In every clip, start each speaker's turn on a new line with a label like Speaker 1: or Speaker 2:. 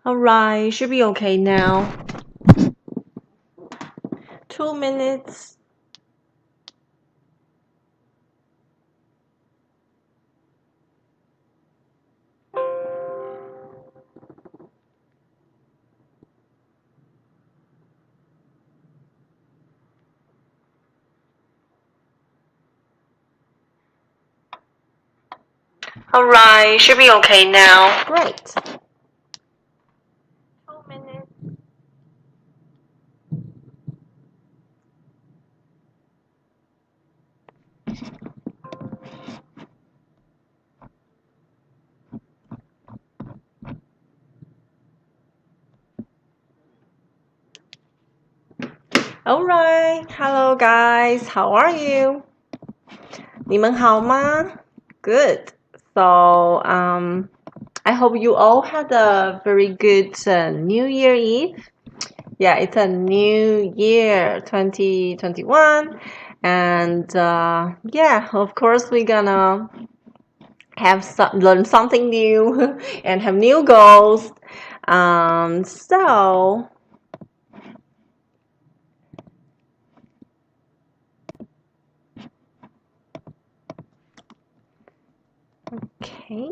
Speaker 1: Alright, should be okay now. 2 minutes. Alright, should be okay now. Great. 2 minutes. Alright, hello guys, how are you? 你们好吗? Good. So, I hope you all had a very good New Year Eve. Yeah, it's a new year, 2021. And yeah, of course, we're gonna learn something new and have new goals. So okay.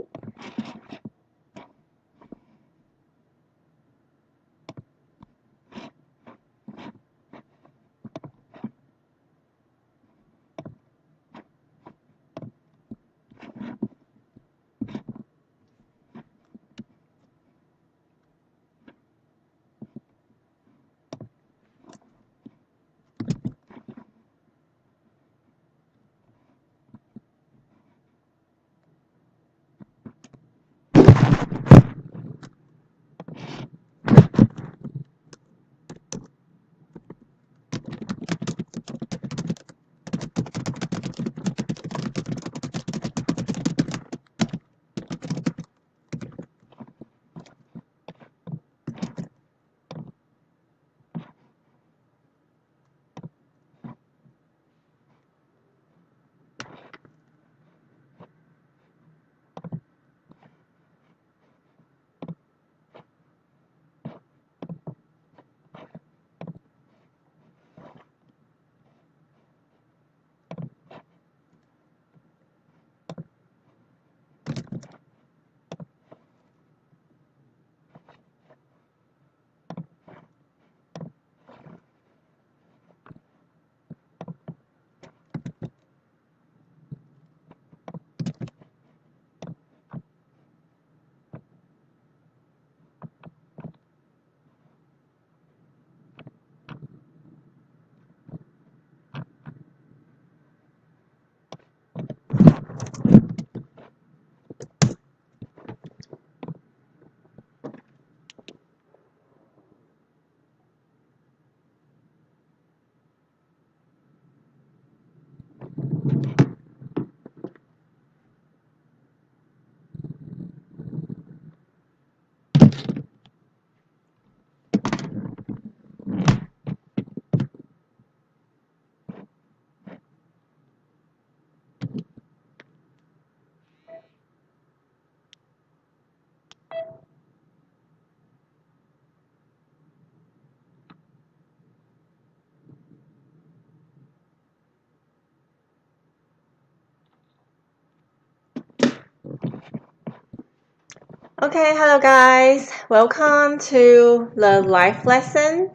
Speaker 1: Okay, hello guys. Welcome to the live lesson.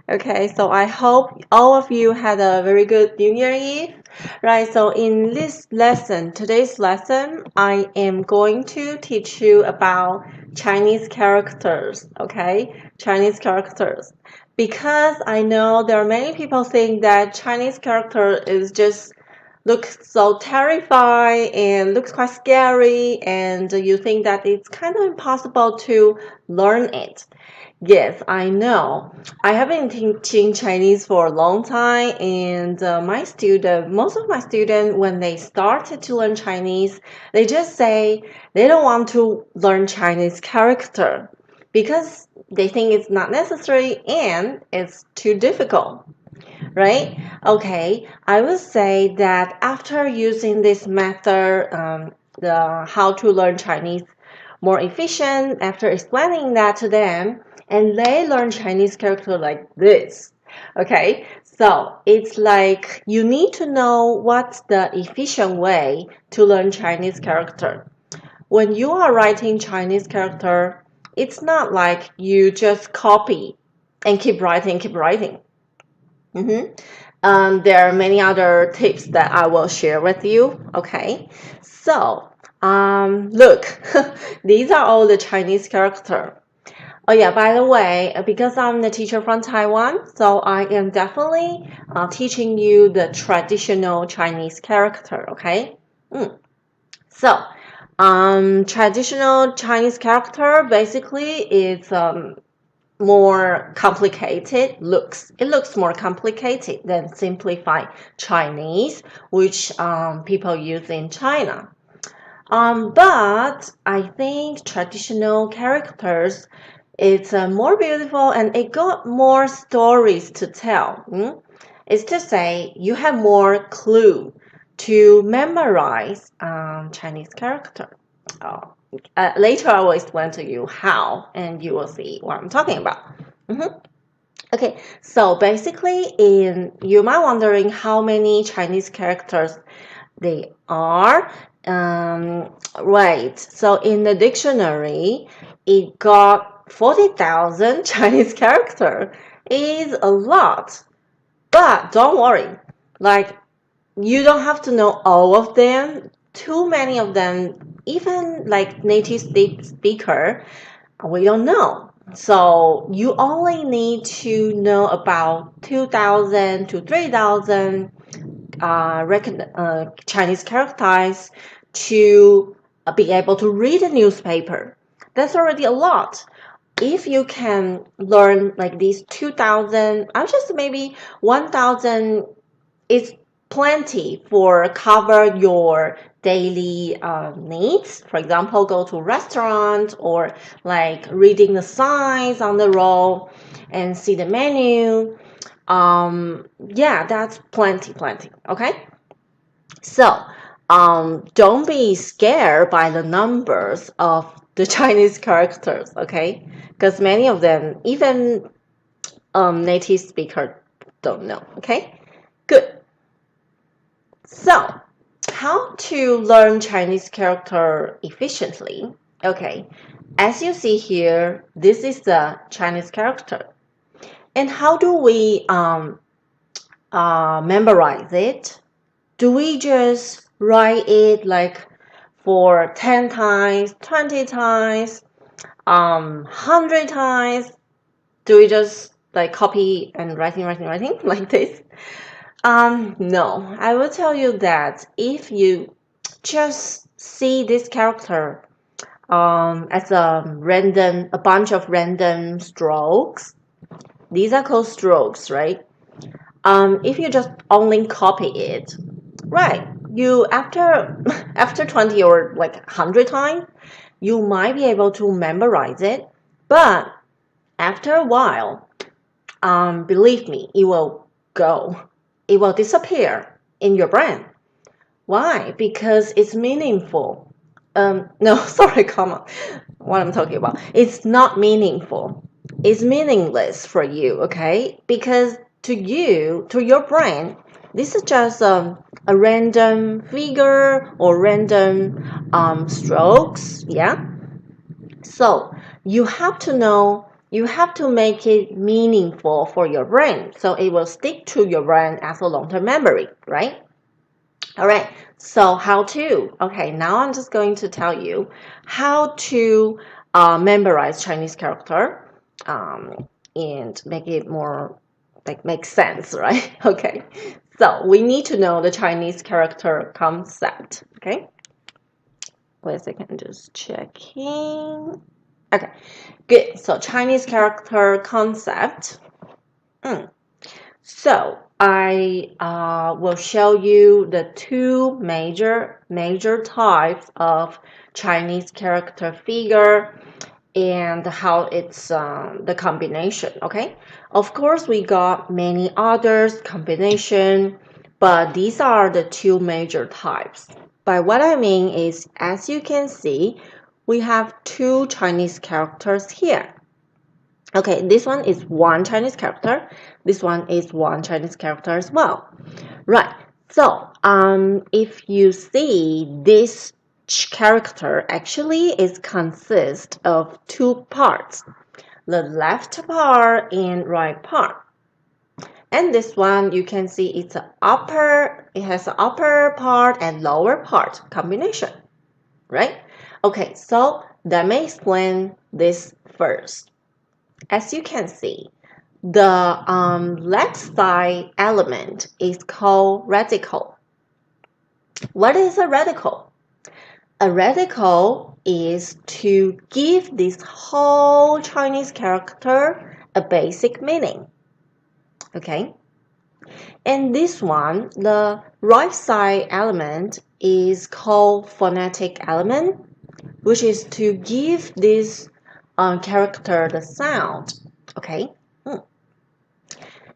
Speaker 1: Okay, so I hope all of you had a very good New Year Eve. Right, so in this lesson, today's lesson, I am going to teach you about Chinese characters. Okay, Chinese characters. Because I know there are many people think that Chinese character is just looks so terrifying and looks quite scary, and you think that it's kind of impossible to learn it. Yes, I know. I have been teaching Chinese for a long time, and most of my students, when they started to learn Chinese, they just say they don't want to learn Chinese character because they think it's not necessary and it's too difficult, right? Okay, I would say that after using this method, the how to learn Chinese, more efficient after explaining that to them, and they learn Chinese character like this. Okay, so it's like you need to know what's the efficient way to learn Chinese character. When you are writing Chinese character, it's not like you just copy and keep writing, keep writing. There are many other tips that I will share with you. Okay, so look, these are all the Chinese character. Oh yeah, by the way, because I'm the teacher from Taiwan, so I am definitely teaching you the traditional Chinese character. Okay, so traditional Chinese character basically is more complicated looks. It looks more complicated than simplified Chinese, which people use in China. But I think traditional characters it's more beautiful and it got more stories to tell. It's to say you have more clue to memorize Chinese character. Oh, later I will explain to you how, and you will see what I'm talking about. Okay, so basically, you might wondering how many Chinese characters they are. Right. So in the dictionary, it got 40,000 Chinese character. Is a lot, but don't worry. Like you don't have to know all of them. Too many of them, even like native speaker, we don't know. So you only need to know about 2,000 to 3,000 Chinese characters to be able to read a newspaper. That's already a lot. If you can learn like these 2,000, I'm just maybe 1,000 is plenty for cover your daily needs. For example, go to a restaurant or like reading the signs on the road and see the menu. Yeah, that's plenty. Okay, so don't be scared by the numbers of the Chinese characters. Okay, because many of them even native speaker don't know. Okay, good. So, how to learn Chinese character efficiently? Okay, as you see here, this is the Chinese character. And how do we memorize it? Do we just write it like for 10 times, 20 times, 100 times? Do we just like copy and writing like this? No, I will tell you that if you just see this character as a bunch of random strokes, these are called strokes, right? If you just only copy it, right? You after 20 or like 100 times, you might be able to memorize it, but after a while, believe me, it will go. It will disappear in your brain. Why? Because it's meaningful. No, sorry, comma. What I'm talking about. It's not meaningful. It's meaningless for you, okay? Because to you, to your brain, this is just a random figure or random strokes, yeah? So you have to know, you have to make it meaningful for your brain. So it will stick to your brain as a long-term memory, right? All right, so how to? Okay, now I'm just going to tell you how to memorize Chinese character and make it more like make sense, right? Okay, so we need to know the Chinese character concept. Okay, wait a second, just checking. Okay, good. So Chinese character concept. So I will show you the two major types of Chinese character figure and how it's the combination. Okay, of course we got many others combination, but these are the two major types. By what I mean is, as you can see, we have two Chinese characters here. Okay, this one is one Chinese character. This one is one Chinese character as well. Right. So, if you see this character actually is consist of two parts, the left part and right part. And this one you can see it has an upper part and lower part combination, right? Okay, so let me explain this first. As you can see, the left side element is called radical. What is a radical? A radical is to give this whole Chinese character a basic meaning. Okay? And this one, the right side element is called phonetic element, which is to give this character the sound. Okay?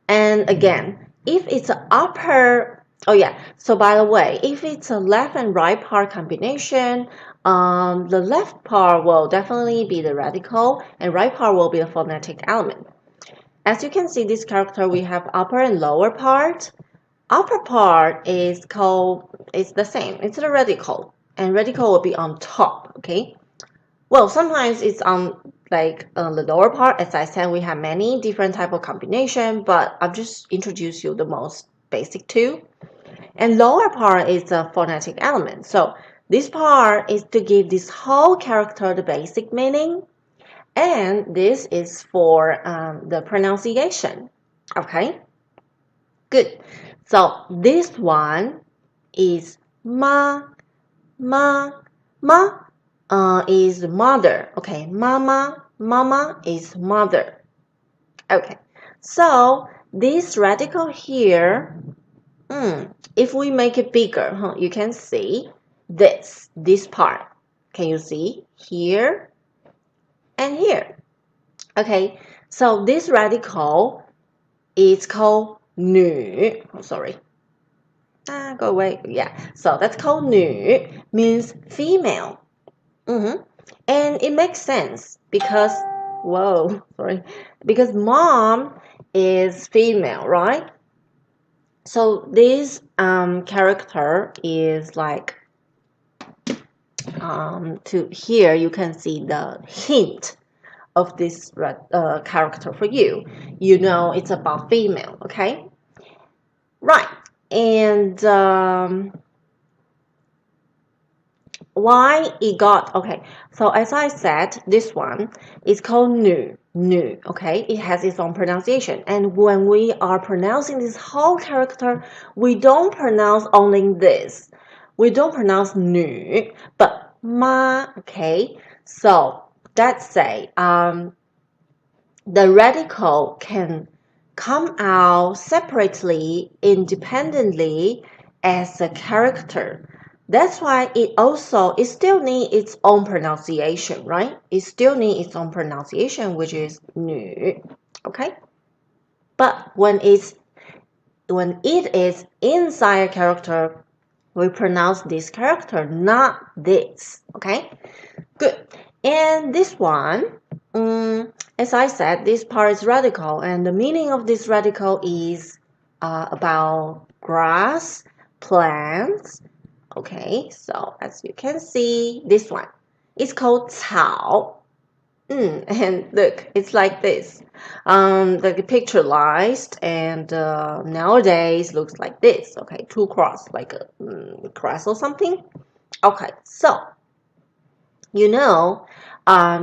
Speaker 1: And again, if it's an upper, oh yeah, so by the way, if it's a left and right part combination, the left part will definitely be the radical and right part will be the phonetic element. As you can see, this character, we have upper and lower part. Upper part is the same, it's the radical, and radical will be on top, okay? Well, sometimes it's on the lower part. As I said, we have many different type of combination, but I've just introduced you the most basic two. And lower part is a phonetic element. So this part is to give this whole character the basic meaning, and this is for the pronunciation. Okay, good. So this one is ma, ma, ma. Is mother. Okay, mama is mother. Okay, so this radical here, if we make it bigger, you can see this part. Can you see here and here? Okay, so this radical is called 女. Oh, sorry. Go away. Yeah, so that's called 女, means female. And it makes sense because, because mom is female, right? So this character is like, to here you can see the hint of this character for you. You know it's about female, okay? Right, and why it got, okay, so as I said, this one is called nu, okay? It has its own pronunciation. And when we are pronouncing this whole character, we don't pronounce only this. We don't pronounce nu, but ma, okay? So let's say the radical can come out separately, independently as a character. That's why it still needs its own pronunciation, right? It still needs its own pronunciation, which is 女, okay? But when it is inside a character, we pronounce this character, not this, okay? Good. And this one, as I said, this part is radical, and the meaning of this radical is about grass, plants. Okay, so as you can see, this one is called 草. And look, it's like this. The picturized, and nowadays looks like this. Okay, two cross, like a cross or something. Okay, so you know,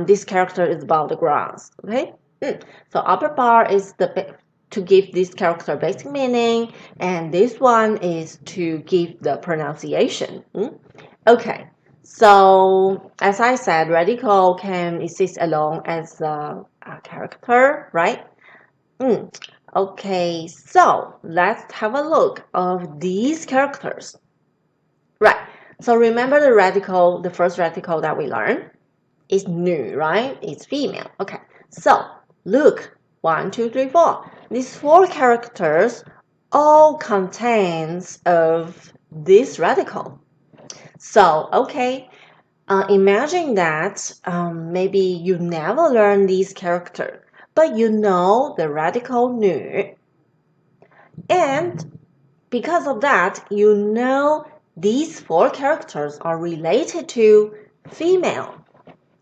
Speaker 1: this character is about the grass. Okay, so upper part is to give this character basic meaning, and this one is to give the pronunciation. Okay, so as I said, radical can exist alone as a character, right? Okay, so let's have a look of these characters. Right, so remember the first radical that we learned is 女, right? It's female. Okay, so look, 1, 2, 3, 4. These 4 characters all contains of this radical. So, okay, Imagine that maybe you never learn these characters, but you know the radical nu. And because of that, you know these four characters are related to female,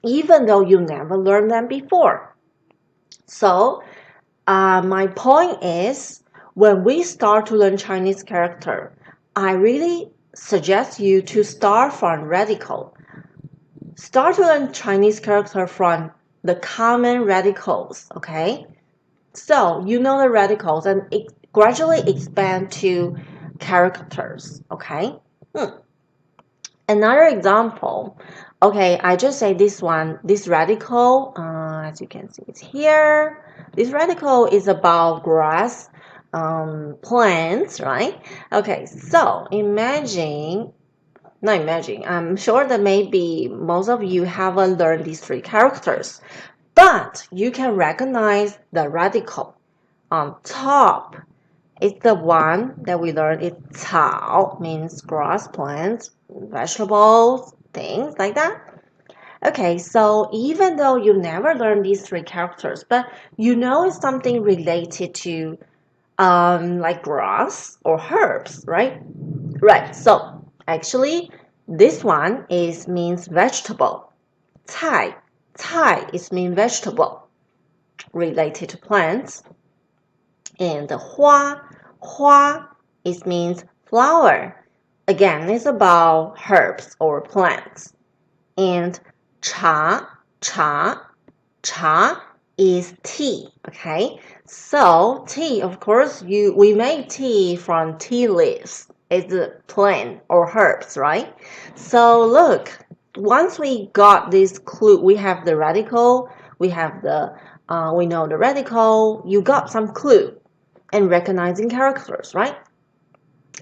Speaker 1: even though you never learned them before. So, my point is, when we start to learn Chinese character, I really suggest you to start from radical. Start to learn Chinese character from the common radicals, okay? So you know the radicals and gradually expand to characters, okay? Another example, okay, I just say this one, this radical, as you can see, it's here. This radical is about grass, plants, right? Okay, so I'm sure that maybe most of you haven't learned these three characters, but you can recognize the radical on top. It's the one that we learned. It's 草 means grass, plants, vegetables, things like that. Okay, so even though you never learned these three characters, but you know it's something related to like grass or herbs, right? Right. So actually, this one means vegetable. 菜 is mean vegetable related to plants. And the 花 means flower. Again, it's about herbs or plants. And 茶 is tea. Okay, so tea, of course, we make tea from tea leaves. It's a plant or herbs, right? So look, once we got this clue, we have the radical, we know the radical. You got some clue and recognizing characters, right?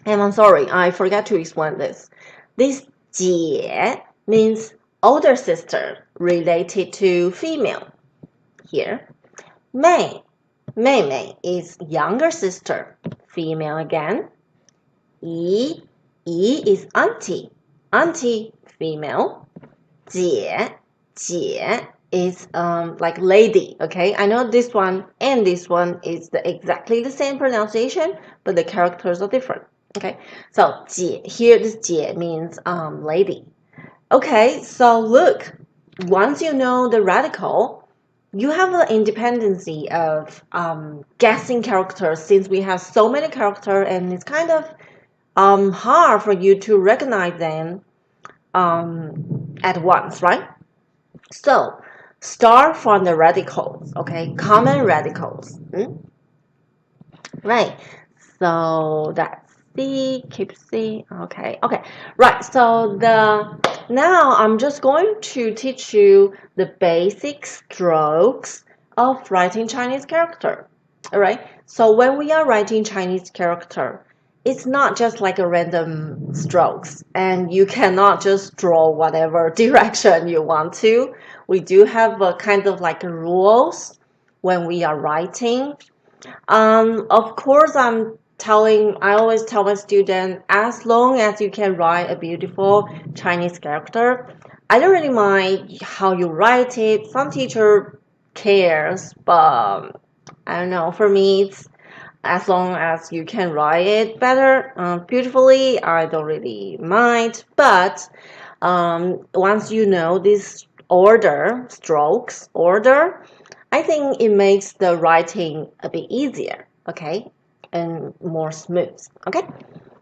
Speaker 1: And I'm sorry, I forgot to explain this. This 姐 means older sister related to female. Here, 妹 is younger sister, female again. 姨 is auntie, female. 姐 is like lady, okay? I know this one and this one is exactly the same pronunciation, but the characters are different, okay? So 姐 here, this 姐 means lady. Okay, so look, once you know the radical, you have the independency of guessing characters since we have so many characters and it's kind of hard for you to recognize them at once, right? So start from the radicals, okay? Common radicals. Right. So that's C, keep C. Okay. Right. So now I'm just going to teach you the basic strokes of writing Chinese character. All right. So when we are writing Chinese character, it's not just like a random strokes, and you cannot just draw whatever direction you want to. We do have a kind of like rules when we are writing. Of course, I always tell my students, as long as you can write a beautiful Chinese character, I don't really mind how you write it. Some teacher cares, but I don't know. For me, it's as long as you can write it better, beautifully, I don't really mind. But once you know this strokes order, I think it makes the writing a bit easier, okay, and more smooth, okay?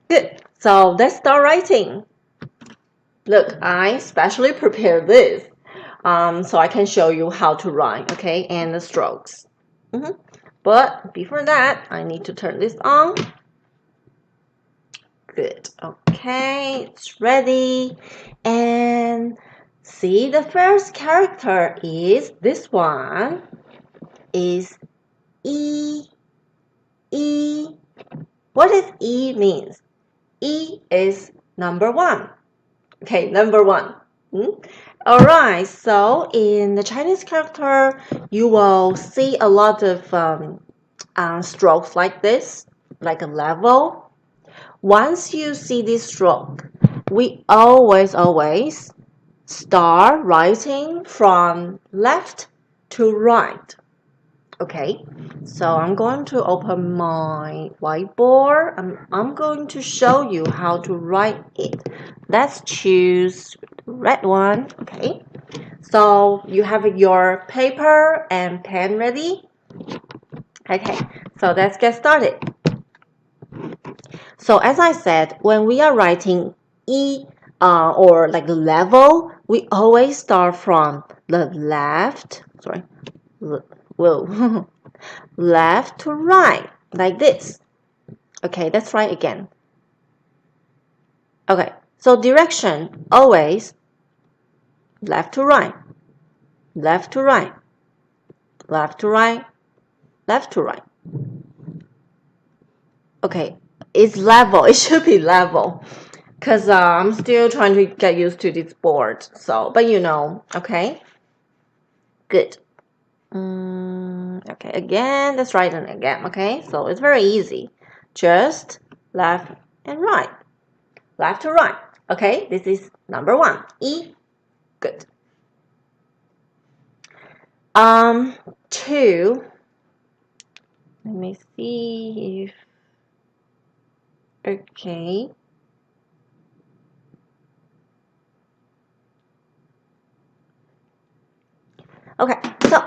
Speaker 1: Good. So let's start writing. Look, I specially prepared this so I can show you how to write, okay, and the strokes. But before that, I need to turn this on. Good. Okay, it's ready. And see, the first character is this one. Is E. E. What does E means? E is number one. Okay, number one. Alright, so in the Chinese character, you will see a lot of strokes like this, like a level. Once you see this stroke, we always start writing from left to right. Okay, so I'm going to open my whiteboard. I'm going to show you how to write it. Let's choose the red one. Okay, so you have your paper and pen ready? Okay, so let's get started. So as I said, when we are writing E or like the level, we always start from the left, whoa, left to right, like this. Okay, let's try again. Okay, so direction, always left to right, left to right, left to right, left to right. Okay, it's level, it should be level. Because I'm still trying to get used to this board. So, but you know, okay? Good. Okay, again, let's write it again, okay? So it's very easy. Just left and right. Left to right. Okay, this is number 1. E. Good. 2. Let me see if... Okay. Okay, so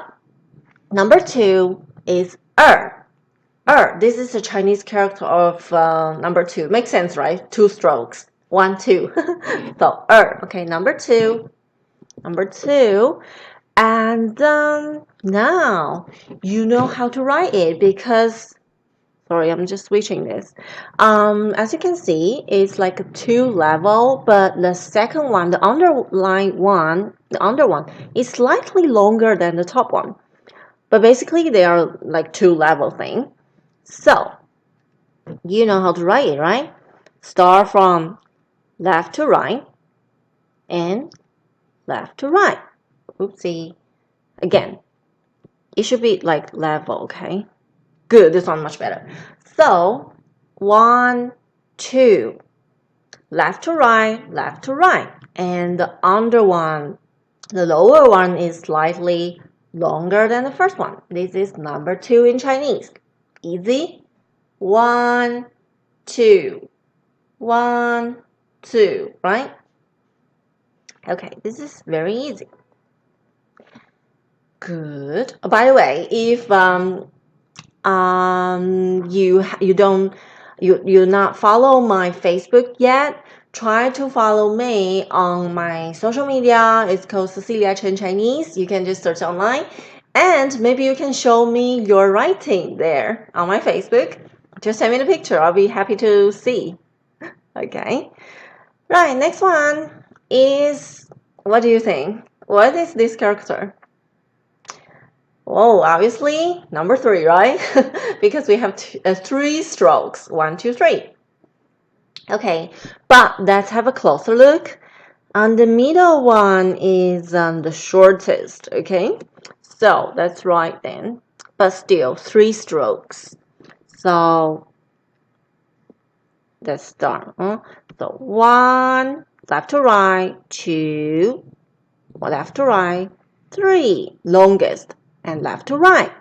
Speaker 1: number 2 is this is a Chinese character of number 2. Makes sense, right? 2 strokes. 1, 2. So, okay, number 2. Number 2. And now you know how to write it because, sorry, I'm just switching this. As you can see, it's like a 2 level, but the second one, the under one is slightly longer than the top one. But basically, they are like 2 level thing. So, you know how to write it, right? Start from left to right and left to right. Oopsie. Again, it should be like level, okay? Good, this one much better. So, 1, 2, left to right, left to right. And the under one, the lower one is slightly longer than the first one. This is number 2 in Chinese. Easy. 1, 2. 1, 2, right? Okay, this is very easy. Good. By the way, if you not follow my Facebook yet, try to follow me on my social media. It's called Cecilia Chen Chinese. You can just search online, and maybe you can show me your writing there on my Facebook. Just send me the picture. I'll be happy to see. Okay. Right, next one is, what do you think? What is this character? Oh, obviously, number 3, right? Because we have 3 strokes. 1, 2, 3. Okay, but let's have a closer look. And the middle one is the shortest, okay? So that's right then. But still, 3 strokes. So let's start. So 1, left to right, 2, left to right, 3, longest, and left to right.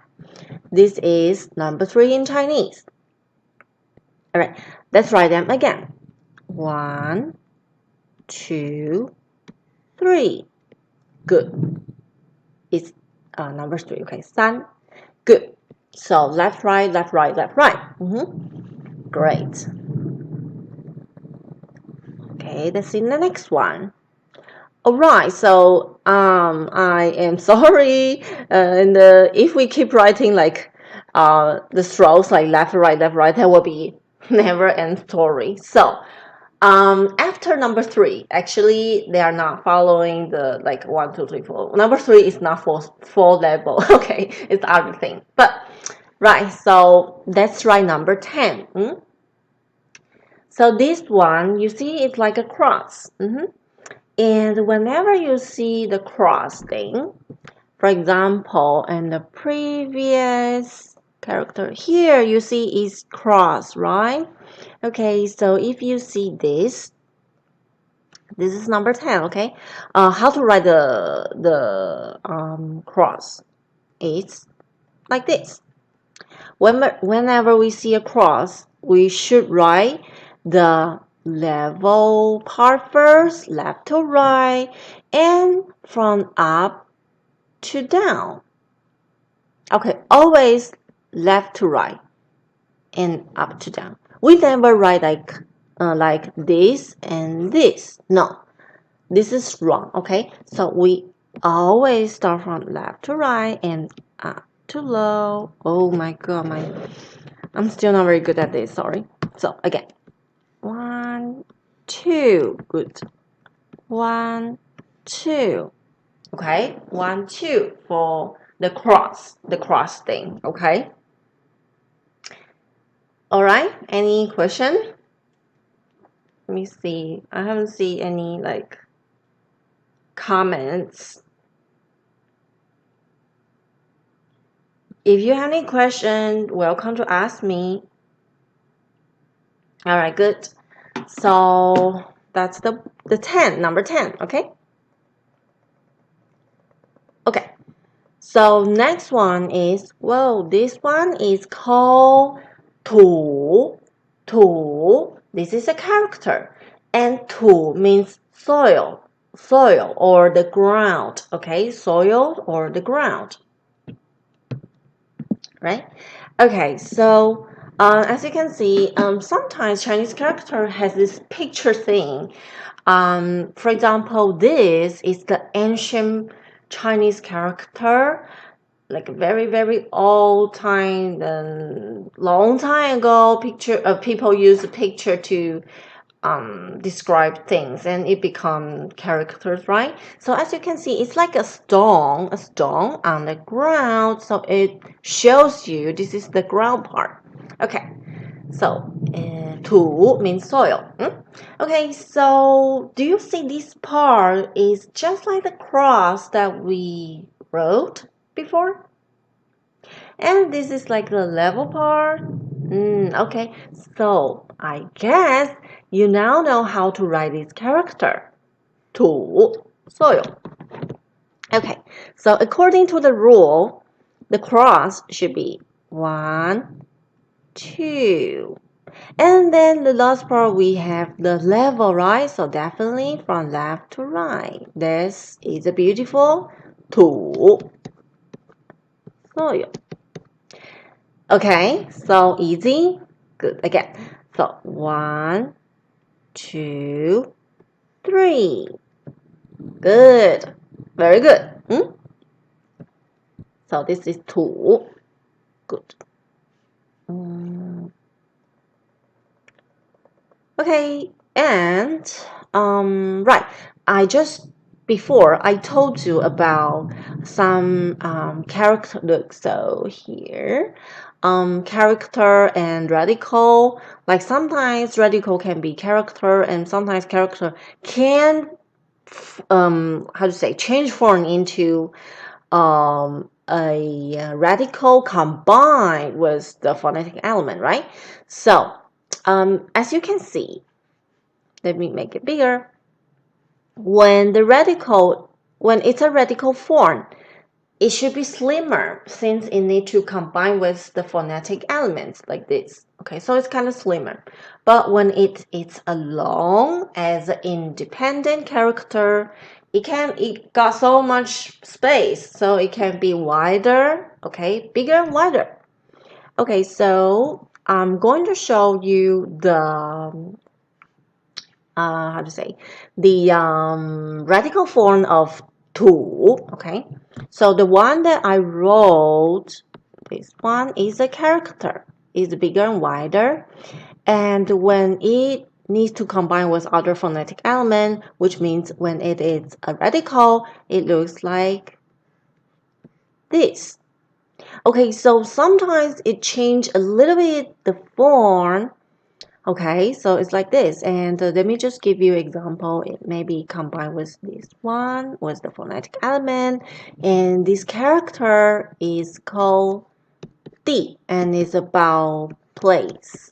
Speaker 1: This is number 3 in Chinese. All right, let's write them again. 1, 2, 3. Good. It's number 3. Okay, 3. Good. So left, right, left, right, left, right. Great. Okay, let's see the next one. Alright, so I am sorry, and if we keep writing like the strokes like left, right, that will be never end story. So after number 3, actually they are not following the like 1, 2, 3, 4. Number 3 is not for level. Okay, it's other thing. But right, so let's try number 10. So this one, you see, it's like a cross. And whenever you see the cross thing, for example, in the previous character here, you see is cross, right? Okay, so if you see this, This is number 10, okay? How to write the cross? It's like this. Whenever we see a cross, we should write the level part first, left to right, and from up to down. Okay, always left to right and up to down. We never write like this and this. No, this is wrong. Okay, so we always start from left to right and up to low. Oh my god, I'm still not very good at this. Sorry. So again, 1, 2. Good. 1, 2. Okay, 1, 2 for the cross thing. Okay. All right. Any question? Let me see. I haven't seen any like comments. If you have any question, welcome to ask me. All right, good. So that's the number 10, okay? Okay. So next one is, well, this one is called 土. 土. This is a character. And 土 means soil or the ground, okay? Soil or the ground. Right? Okay, so as you can see, sometimes Chinese character has this picture thing. For example, this is the ancient Chinese character, like very old time, long time ago. People use a picture to describe things, and it become characters, right? So as you can see, it's like a stone on the ground. So it shows you this is the ground part. Okay, so 土 means soil. Okay, so do you see this part is just like the cross that we wrote before? And this is like the level part. Okay, so I guess you now know how to write this character. 土 soil. Okay, so according to the rule, the cross should be 1, 2. And then the last part we have the level, right? So definitely from left to right. This is a beautiful 土 soil. Okay, so easy. Good. Again. So 1, 2, 3. Good. Very good. So this is 土. Good. Okay, and right. Before I told you about some character. Look, so here, character and radical. Like sometimes radical can be character, and sometimes character can how to say change form into a radical combined with the phonetic element, right? So as you can see, let me make it bigger. When it's a radical form, it should be slimmer since it needs to combine with the phonetic elements like this. Okay, so it's kind of slimmer. But when it's alone as an independent character, it got so much space, so it can be wider, okay, bigger and wider. Okay, so I'm going to show you the how to say the radical form of 土. Okay, so the one that I wrote, this one is a character, is bigger and wider, and when it needs to combine with other phonetic element, which means when it is a radical, it looks like this. Okay, so sometimes it change a little bit the form. Okay, so it's like this, and let me just give you example. It may be combined with this one, with the phonetic element, and this character is called D, and it's about place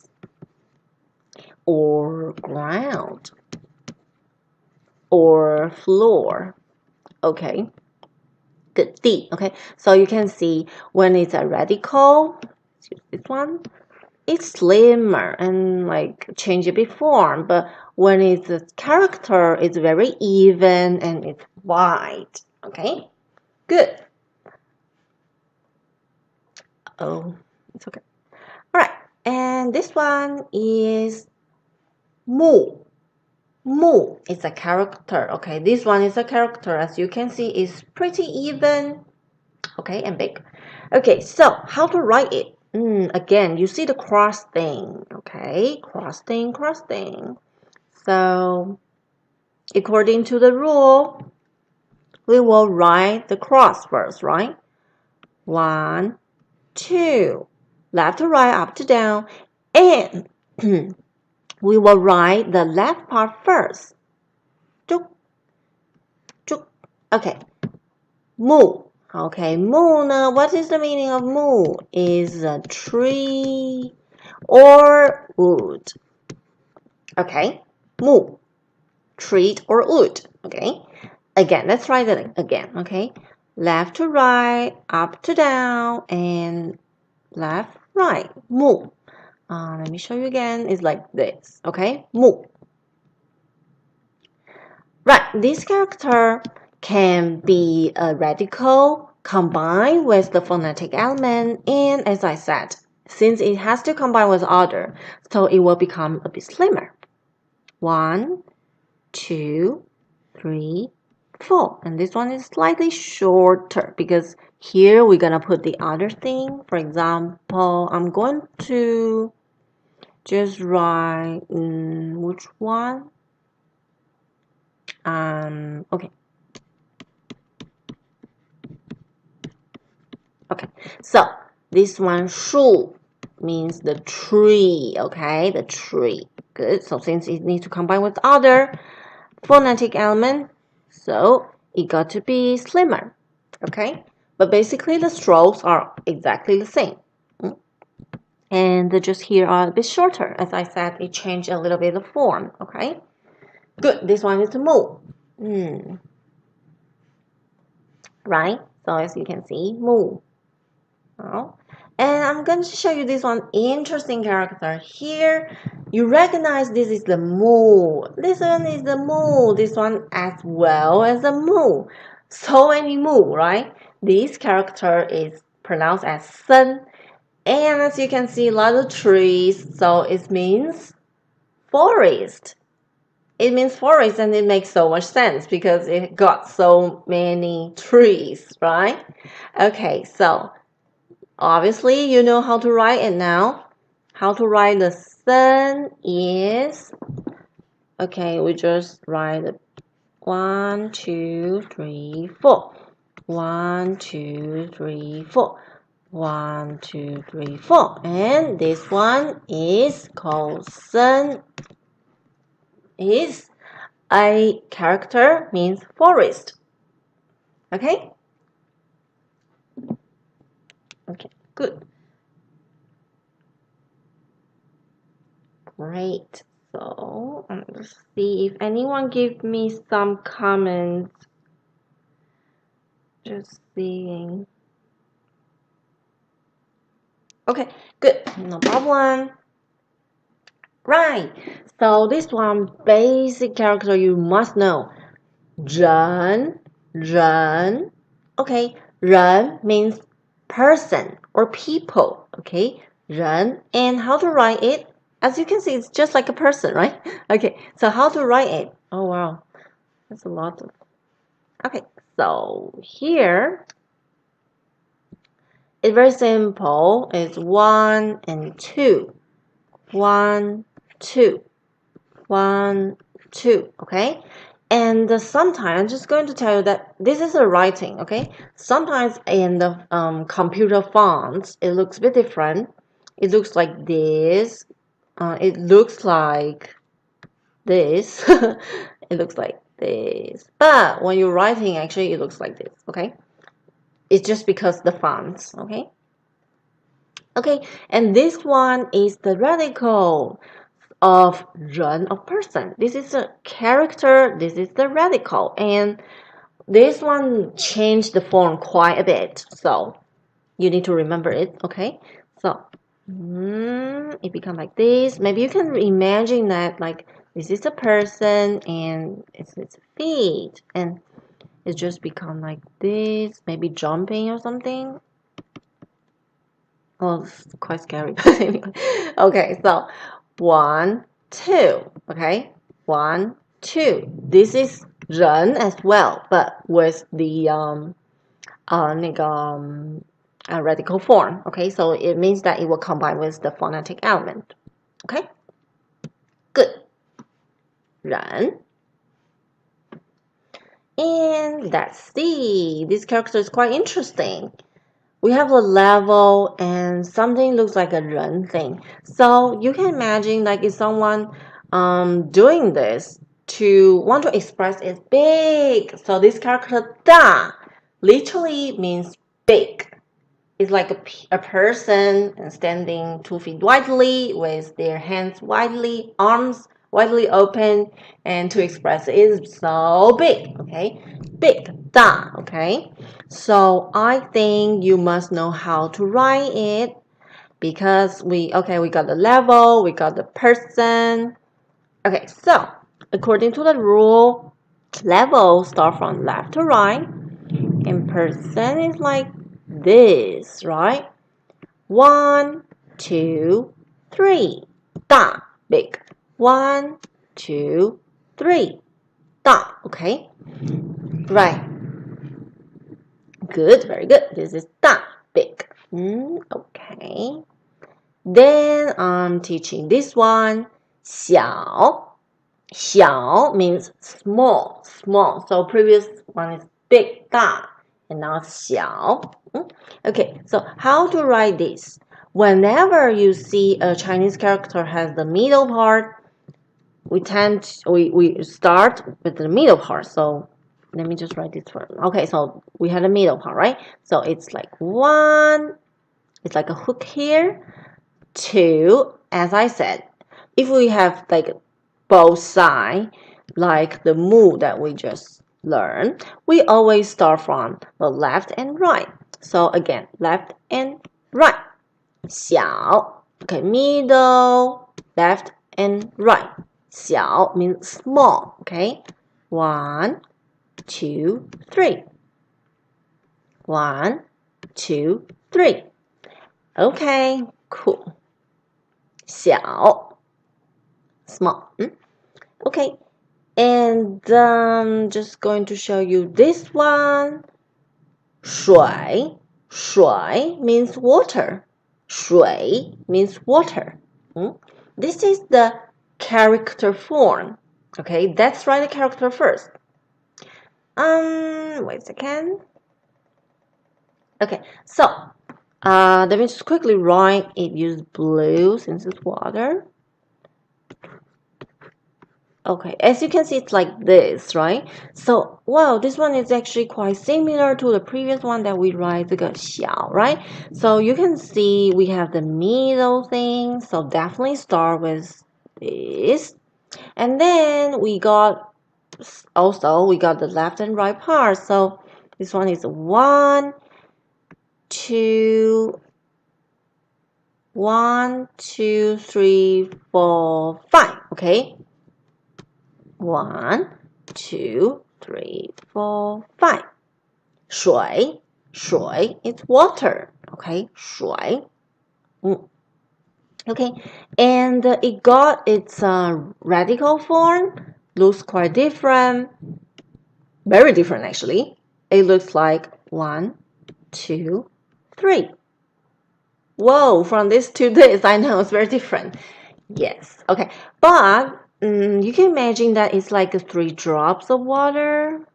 Speaker 1: or ground. or floor. Okay, good. D. Okay, so you can see when it's a radical, this one, it's slimmer and like changeable form, but when it's a character, it's very even and it's wide. Okay, good. Oh, it's okay. All right, and this one is mu. Mu is a character. Okay, this one is a character. As you can see, it's pretty even. Okay, and big. Okay, so how to write it? Again, you see the cross thing. Okay, cross thing, cross thing. So, according to the rule, we will write the cross first, right? 1, 2, left to right, up to down, and we will write the left part first. Tuk, tuk. Okay, mu. Okay, mu. Now, what is the meaning of mu? Is a tree or wood. Okay, mu, tree or wood. Okay, again, let's try that again. Okay, left to right, up to down, and left, right. Mu. Let me show you again. It's like this. Okay, mu. Right, this character can be a radical combined with the phonetic element, and as I said, since it has to combine with other, so it will become a bit slimmer. 1, 2, 3, 4. And this one is slightly shorter because here we're gonna put the other thing. For example, I'm going to just write which one? Okay. Okay, so this one, 树 means the tree, okay, the tree. Good, so since it needs to combine with other phonetic element, so it got to be slimmer, okay? But basically the strokes are exactly the same. And just here are a bit shorter. As I said, it changed a little bit of form, okay? Good, this one is to move. Right, so as you can see, move. Oh. And I'm going to show you this one interesting character. Here, you recognize this is the mu. This one is the mu. This one as well as the mu. So many mu, right? This character is pronounced as sen. And as you can see, a lot of trees. So it means forest. It means forest and it makes so much sense because it got so many trees, right? Okay, so obviously, you know how to write it now. How to write the sun is, okay, we just write 1, 2, 3, 4. 1, 2, 3, 4. 1, 2, 3, 4. And this one is called sun. Is a character means forest. Okay? Okay, good. Great. So let's see if anyone give me some comments. Just seeing. Okay, good. No problem. Right. So this one basic character you must know. 人. Okay, 人 means person or people. Okay, 人. And how to write it? As you can see, it's just like a person, right? Okay, so how to write it? Oh, wow. That's a lot of... Okay, so here, it's very simple. It's 1 and 2. 1, 2. 1, 2. Okay? And sometimes, I'm just going to tell you that this is a writing, okay? Sometimes in the computer fonts, it looks a bit different. It looks like this. It looks like this. It looks like this. But when you're writing, actually, it looks like this, okay? It's just because the fonts, okay? Okay, and this one is the radical. of 人 of person. This is a character, this is the radical, and this one changed the form quite a bit, so you need to remember it, okay? So it becomes like this. Maybe you can imagine that like this is a person and it's feet, and it just become like this, maybe jumping or something. Well, it's quite scary, but anyway. Okay, so 1, 2. Okay, 1, 2. This is 人 as well, but with the 那个 radical form. Okay, so it means that it will combine with the phonetic element. Okay, good. 人. And let's see. This character is quite interesting. We have a level and something looks like a 人 thing. So you can imagine like if someone doing this to want to express it's big. So this character 大 literally means big. It's like a person standing 2 feet widely with their hands widely, arms widely open, and to express it is so big, okay? Big, 大, okay? So I think you must know how to write it because we got the level, we got the person. Okay, so according to the rule, level start from left to right, and person is like this, right? 1, 2, 3. 大 big. 1, 2, 3. 大 okay? Right. Good, very good. This is 大 big. Okay. Then I'm teaching this one. 小. 小 means small, small. So previous one is big, 大, and now it's 小. Okay, so how to write this? Whenever you see a Chinese character has the middle part, we start with the middle part. So let me just write this first. Okay, so we had a middle part, right? So it's like 1, it's like a hook here. 2, as I said, if we have like both sides, like the move that we just learned, we always start from the left and right. So again, left and right. 小, okay, middle, left and right. 小 means small, okay? 1, 2, 3. 1, 2, 3. Okay, cool. 小, small. Okay, and just going to show you this one. 水, 水 means water. 水 means water. This is the character form. Okay, let's write the character first. Wait a second. Okay, so let me just quickly write it. Use blue since it's water. Okay, as you can see, it's like this, right? So, wow, this one is actually quite similar to the previous one that we write the Xiao, right? So you can see we have the middle thing. So definitely start with this. And then we got the left and right part. So this one is 1, 2, 1, 2, 3, 4, 5. Okay. 1, 2, 3, 4, 5. 水, 水, it's water. Okay, 水. Okay, and it got its radical form. Looks quite different. Very different, actually. It looks like 1, 2, 3. Whoa, from this to this, I know it's very different. Yes, okay, but you can imagine that it's like 3 drops of water.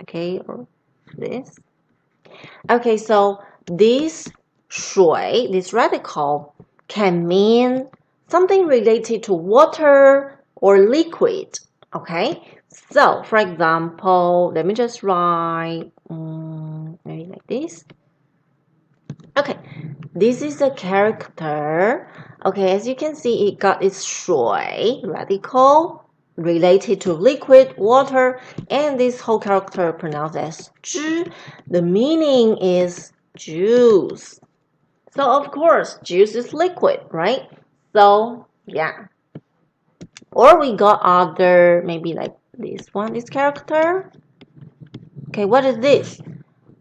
Speaker 1: Okay, or this. Okay, so this 水, this radical, can mean something related to water or liquid. Okay, so for example, let me just write maybe like this. Okay, this is a character Okay, as you can see, it got its 水 radical related to liquid, water, and this whole character pronounced as 汁. The meaning is juice. So of course, juice is liquid, right? So yeah. Or we got other, maybe like this one, this character. Okay, what is this?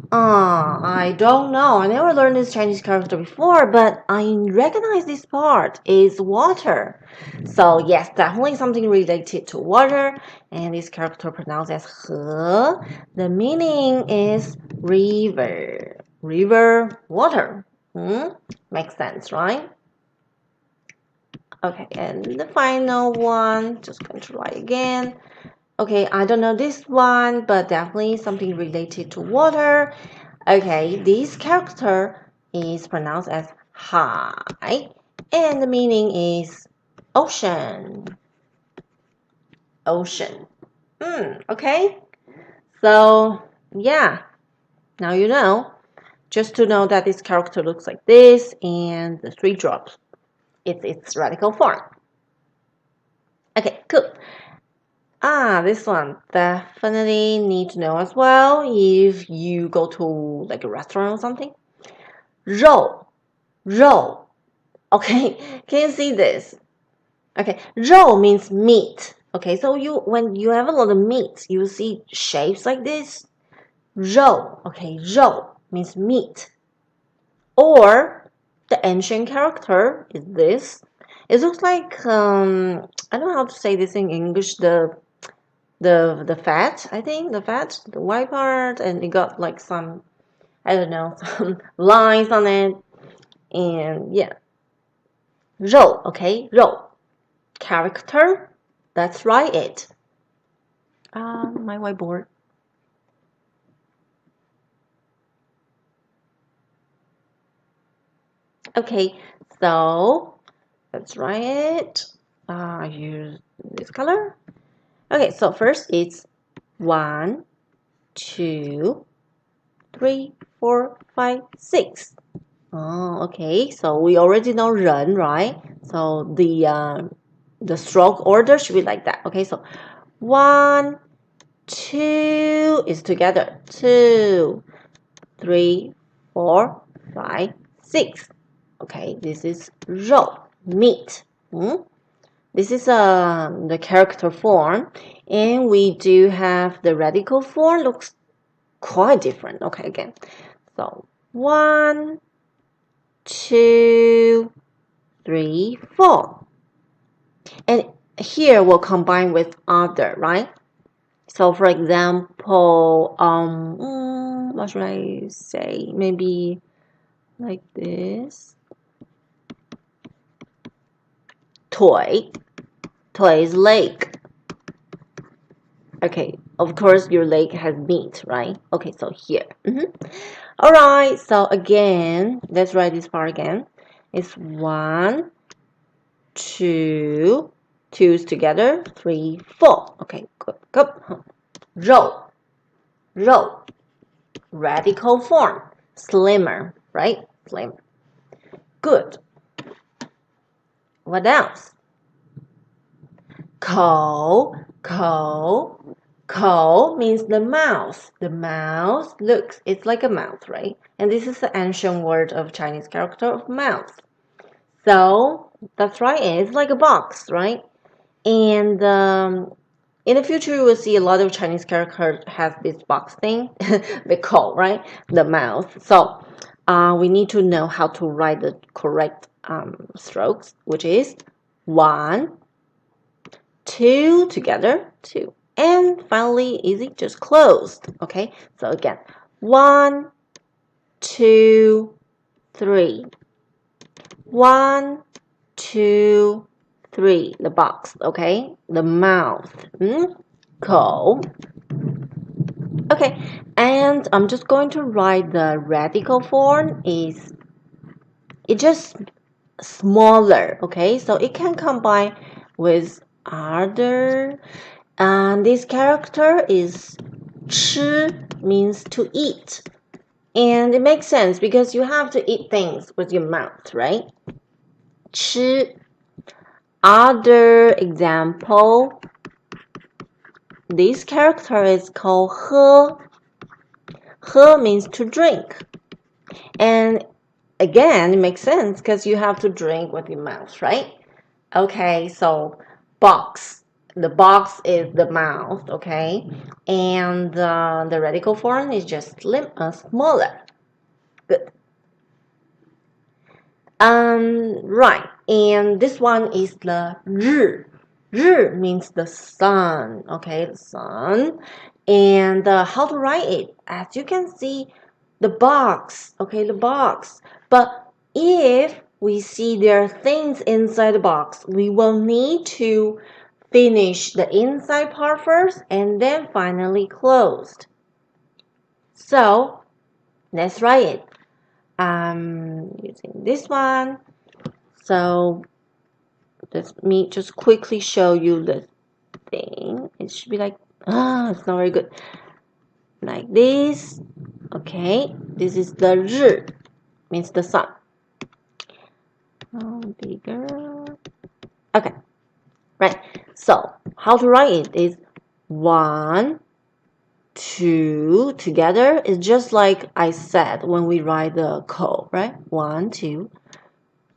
Speaker 1: I don't know. I never learned this Chinese character before, but I recognize this part is water. So yes, definitely something related to water. And this character pronounced as 河. The meaning is river. River, water. Makes sense, right? Okay, and the final one, just going to write again. Okay, I don't know this one, but definitely something related to water. Okay, this character is pronounced as 海, and the meaning is ocean. Ocean. Okay, so yeah, now you know. Just to know that this character looks like this, and the 3 drops. It's its radical form. Okay, cool. This one definitely need to know as well if you go to like a restaurant or something. 肉. Okay, can you see this? Okay, 肉 means meat. Okay, so when you have a lot of meat, you see shapes like this. 肉. Okay, 肉 means meat. Or the ancient character is this. It looks like I don't know how to say this in English. The fat, I think the fat, the white part, and it got like some, I don't know, some lines on it, and yeah. 肉, okay, 肉. Character, let's write it. My whiteboard. Okay, so let's write it. Use this color. Okay, so first it's 1, 2, 3, 4, 5, 6. Oh, okay. So we already know 人, right? So the stroke order should be like that. Okay, so 1, 2 is together. 2, 3, 4, 5, 6. Okay, this is 肉, meat. This is the character form, and we do have the radical form. Looks quite different. Okay, again. So 1, 2, 3, 4. And here we'll combine with other, right? So for example, what should I say? Maybe like this. Toy. Toy is leg. Okay, of course your leg has meat, right? Okay, so here. All right, so again, let's write this part again. It's 1, 2, 2's together, 3, 4. Okay, good. 肉, 肉. Radical form, slimmer, right? Slimmer. Good. What else? 口, 口. 口 means the mouth. The mouth looks, it's like a mouth, right? And this is the ancient word of Chinese character of mouth. So that's right, it's like a box, right? And in the future, you will see a lot of Chinese characters has this box thing, the口, right? The mouth. So we need to know how to write the correct strokes, which is 1, 2 together, 2. And finally, easy, just closed. Okay, so again, 1, 2, 3. 1, 2, 3. The box, okay? The mouth. 口. Okay, and I'm just going to write the radical form. It's just smaller, okay? So it can combine with other. And this character is 吃, means to eat. And it makes sense because you have to eat things with your mouth, right? 吃. Other example, this character is called 喝. 喝 means to drink. And again, it makes sense because you have to drink with your mouth, right? Okay, so box. The box is the mouth, okay? And the radical form is just smaller. Good. Right. And this one is the 日. 日 means the sun, okay? The sun. And how to write it? As you can see, the box, okay? The box. But if we see there are things inside the box, we will need to finish the inside part first and then finally closed. So let's write it. Using this one. So let me just quickly show you the thing. It should be like, it's not very good. Like this. Okay, this is the 日, means the sun. Bigger. Okay, right. So how to write it is 1, 2 together. It's just like I said when we write the code, right? 1, 2,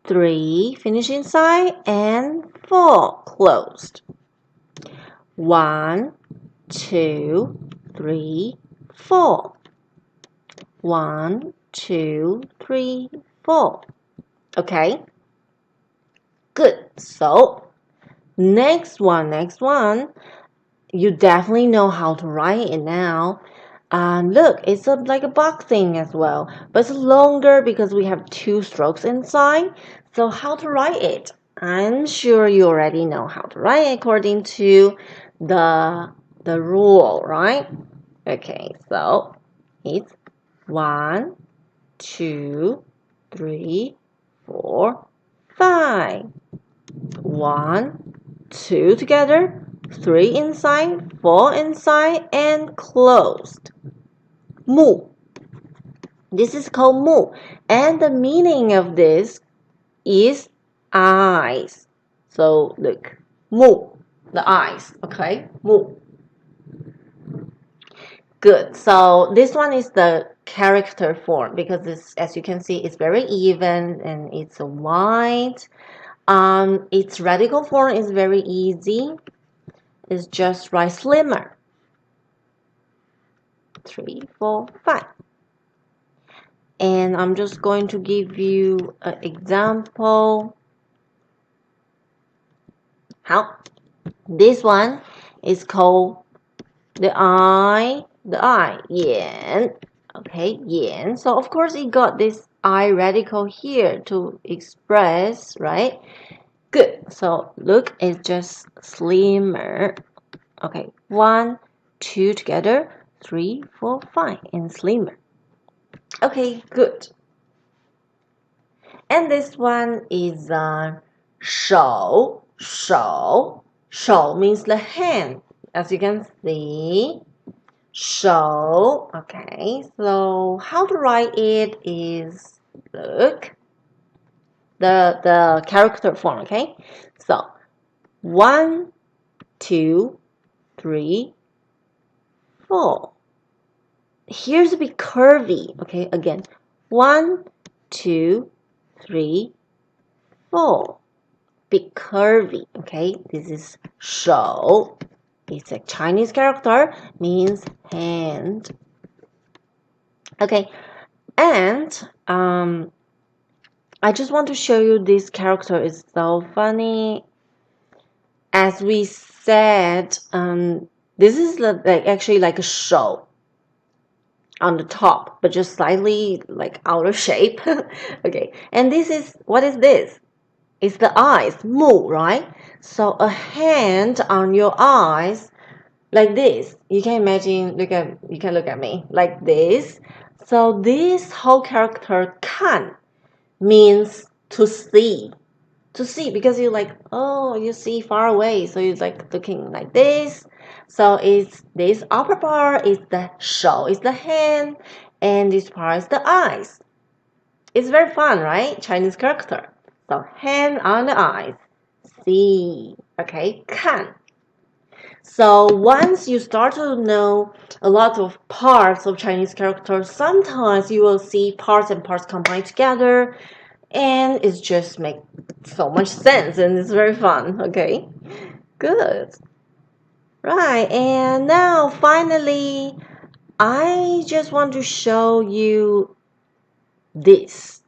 Speaker 1: 3, finish inside, and 4, closed. 1, 2, 3, 4. 1, 2, 3, 4. Okay? Good. So, next one. You definitely know how to write it now. Look, it's like a boxing as well, but it's longer because we have 2 strokes inside. So how to write it? I'm sure you already know how to write it according to the rule, right? Okay, so it's 1, 2, 3, 4, 5. 1, 2 together, 3 inside, 4 inside, and closed. 目. This is called 目. And the meaning of this is eyes. So look, 目, the eyes, okay? 目. Good. So this one is the character form because this, as you can see, it's very even and it's white. Its radical form is very easy. It's just write slimmer. 3, 4, 5. And I'm just going to give you an example. How? This one is called the eye, 眼. Okay, 眼. So of course it got this I radical here to express, right? Good. So look, it's just slimmer. Okay, 1, 2 together, 3, 4, 5, and slimmer. Okay, good. And this one is 手. 手 means the hand, as you can see. 手. Okay, so how to write it is, look, the character form, okay? So 1, 2, 3, 4. Here's a bit curvy, okay? Again, 1, 2, 3, 4. Bit curvy, okay? This is 手. It's a Chinese character, means hand. Okay, and I just want to show you this character is so funny. As we said, this is actually like a show on the top, but just slightly like out of shape. Okay, and this is, what is this? It's the eyes, 目, right? So a hand on your eyes, like this. You can imagine, you can look at me like this. So this whole character 看 means to see. To see, because you're like, oh, you see far away, so you're like looking like this. So it's this upper part is the 手, is the hand, and this part is the eyes. It's very fun, right? Chinese character. So hand on the eyes. See. Okay, 看. So once you start to know a lot of parts of Chinese characters, sometimes you will see parts and parts combined together, and it just makes so much sense and it's very fun. Okay, good. Right, and now finally, I just want to show you this.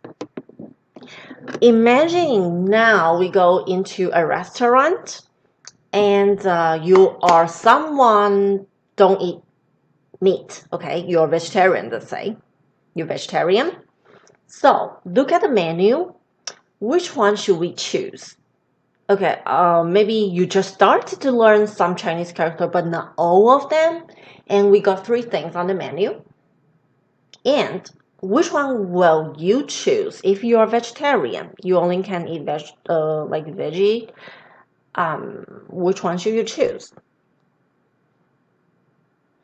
Speaker 1: Imagine now we go into a restaurant and you are someone don't eat meat, okay? You're vegetarian, let's say. You're vegetarian. So look at the menu. Which one should we choose? Okay, maybe you just started to learn some Chinese character, but not all of them. And we got 3 things on the menu. And which one will you choose if you are vegetarian? You only can eat like veggie. Which one should you choose?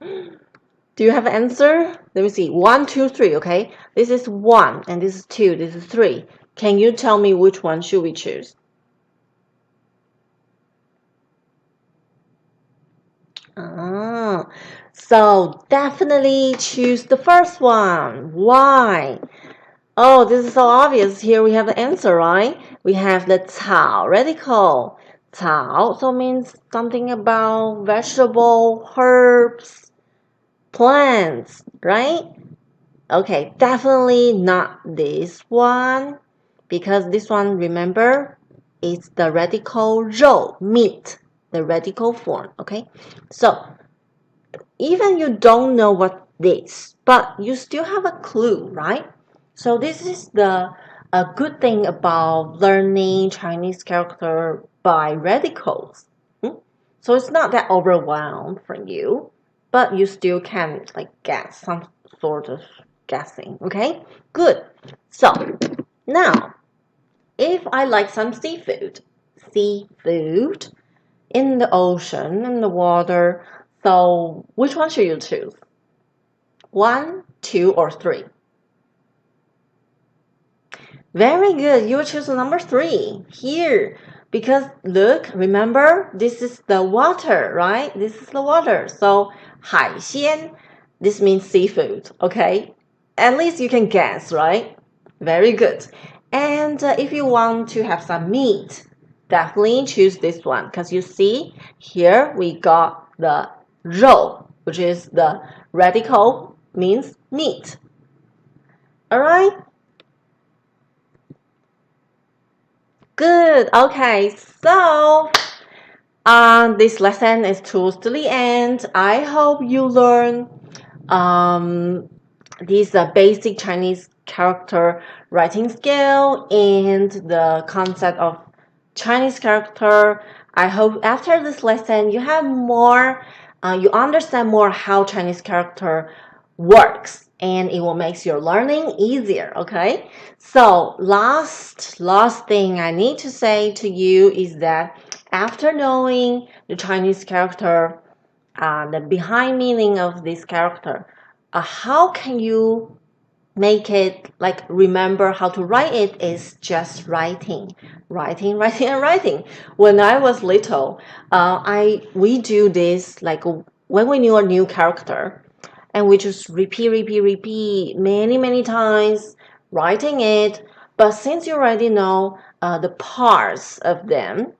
Speaker 1: Do you have an answer? Let me see. 1, 2, 3. Okay, this is 1, and this is 2. This is 3. Can you tell me which one should we choose? So definitely choose the first one. Why? Oh, this is so obvious. Here we have the answer, right? We have the 草 radical. 草 so means something about vegetable, herbs, plants, right? Okay, definitely not this one because this one, remember, it's the radical 肉 meat, the radical form. Okay, so even you don't know what this, but you still have a clue, right? So this is the a good thing about learning Chinese character by radicals. So it's not that overwhelmed for you, but you still can like guess some sort of guessing. Okay, good. So now, if I like some seafood in the ocean, in the water, so which one should you choose? 1, 2, or 3? Very good. You choose number 3 here. Because look, remember, this is the water, right? This is the water. So 海鲜, this means seafood, okay? At least you can guess, right? Very good. And if you want to have some meat, definitely choose this one. Because you see, here we got the 肉, which is the radical, means meat. Alright? Good. Okay, so this lesson is towards the end. I hope you learn these basic Chinese character writing skill and the concept of Chinese character. I hope after this lesson you have more, you understand more how Chinese character works, and it will make your learning easier. Okay, so last thing I need to say to you is that after knowing the Chinese character, the behind meaning of this character, how can you make it like remember how to write it is just writing. When I was little, we do this like when we knew a new character, and we just repeat many times writing it. But since you already know the parts of them,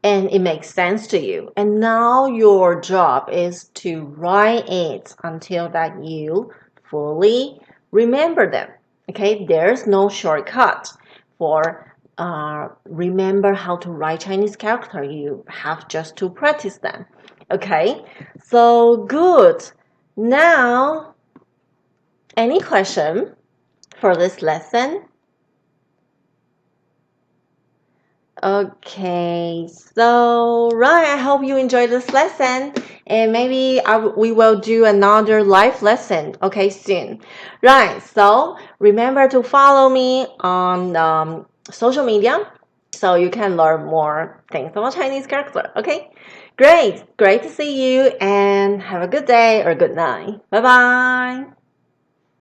Speaker 1: and it makes sense to you, and now your job is to write it until that you fully remember them. Okay, there's no shortcut for remember how to write Chinese character. You have just to practice them. Okay, so good. Now, any question for this lesson? Okay, so right, I hope you enjoyed this lesson, and maybe we will do another live lesson, okay, soon. Right, so remember to follow me on social media so you can learn more things about Chinese character, okay? Great to see you, and have a good day or good night. Bye-bye.